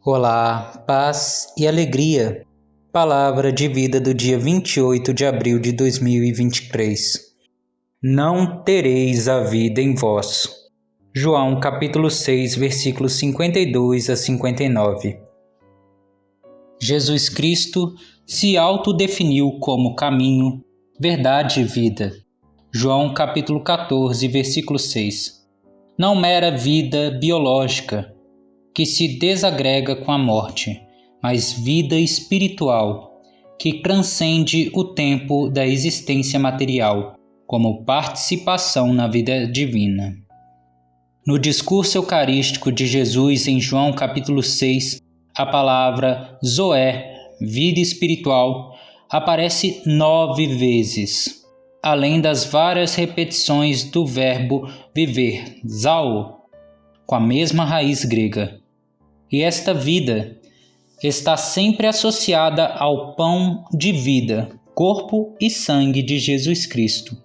Olá, paz e alegria. Palavra de vida do dia 28 de abril de 2023. Não tereis a vida em vós. João capítulo 6, versículos 52 a 59. Jesus Cristo se autodefiniu como caminho, verdade e vida. João capítulo 14, versículo 6. Não mera vida biológica, que se desagrega com a morte, mas vida espiritual, que transcende o tempo da existência material, como participação na vida divina. No discurso eucarístico de Jesus em João capítulo 6, a palavra Zoé, vida espiritual, aparece 9 vezes, além das várias repetições do verbo viver, zao, com a mesma raiz grega. E esta vida está sempre associada ao pão de vida, corpo e sangue de Jesus Cristo.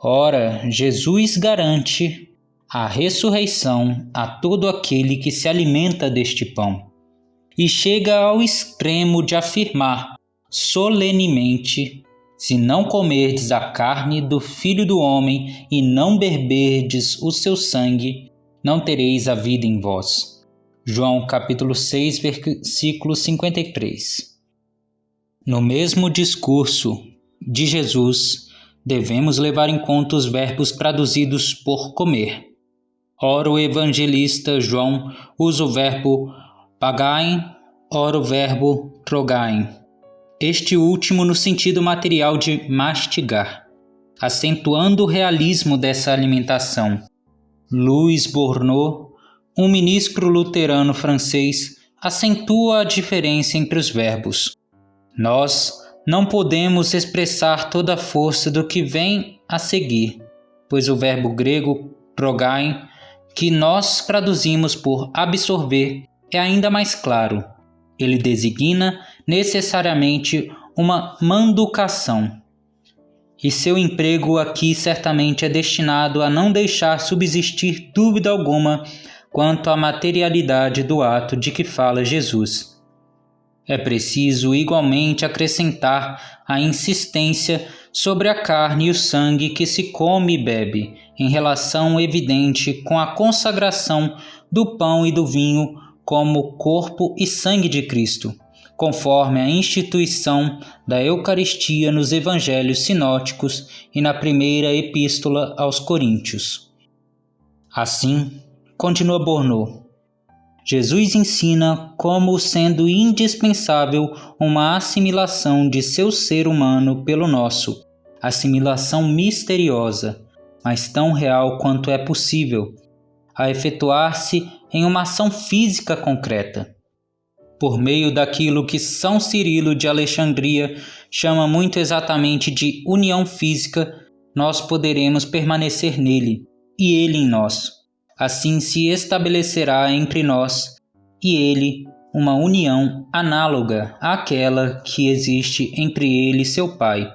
Ora, Jesus garante a ressurreição a todo aquele que se alimenta deste pão, e chega ao extremo de afirmar solenemente: se não comerdes a carne do Filho do Homem e não beberdes o seu sangue, não tereis a vida em vós. João capítulo 6, versículo 53. No mesmo discurso de Jesus, devemos levar em conta os verbos traduzidos por comer. Ora, o evangelista João usa o verbo pagain, ora o verbo trogain, este último no sentido material de mastigar, acentuando o realismo dessa alimentação. Louis Bourgeois, um ministro luterano francês, acentua a diferença entre os verbos. Nós não podemos expressar toda a força do que vem a seguir, pois o verbo grego trogain, que nós traduzimos por absorver, é ainda mais claro. Ele designa necessariamente uma manducação. E seu emprego aqui certamente é destinado a não deixar subsistir dúvida alguma quanto à materialidade do ato de que fala Jesus. É preciso igualmente acrescentar a insistência sobre a carne e o sangue que se come e bebe, em relação evidente com a consagração do pão e do vinho como corpo e sangue de Cristo, conforme a instituição da Eucaristia nos Evangelhos sinóticos e na primeira epístola aos Coríntios. Assim, continua Bourgeois, Jesus ensina como sendo indispensável uma assimilação de seu ser humano pelo nosso, assimilação misteriosa, mas tão real quanto é possível, a efetuar-se em uma ação física concreta. Por meio daquilo que São Cirilo de Alexandria chama muito exatamente de união física, nós poderemos permanecer nele, e ele em nós. Assim se estabelecerá entre nós e ele uma união análoga àquela que existe entre ele e seu Pai,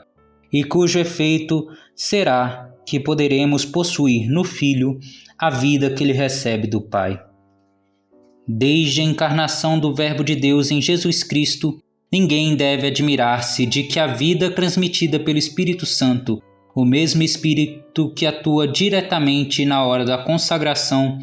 e cujo efeito será que poderemos possuir no Filho a vida que ele recebe do Pai. Desde a encarnação do Verbo de Deus em Jesus Cristo, ninguém deve admirar-se de que a vida transmitida pelo Espírito Santo, o mesmo Espírito que atua diretamente na hora da consagração,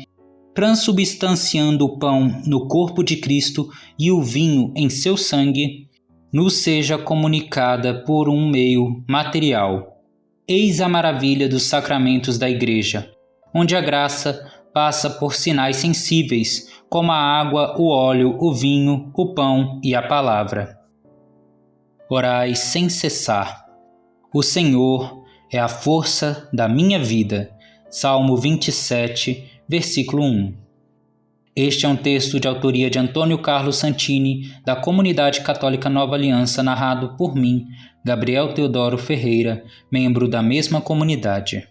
transubstanciando o pão no corpo de Cristo e o vinho em seu sangue, nos seja comunicada por um meio material. Eis a maravilha dos sacramentos da Igreja, onde a graça passa por sinais sensíveis, como a água, o óleo, o vinho, o pão e a palavra. Orai sem cessar. O Senhor é a força da minha vida. Salmo 27, versículo 1. Este é um texto de autoria de Antônio Carlos Santini, da Comunidade Católica Nova Aliança, narrado por mim, Gabriel Teodoro Ferreira, membro da mesma comunidade.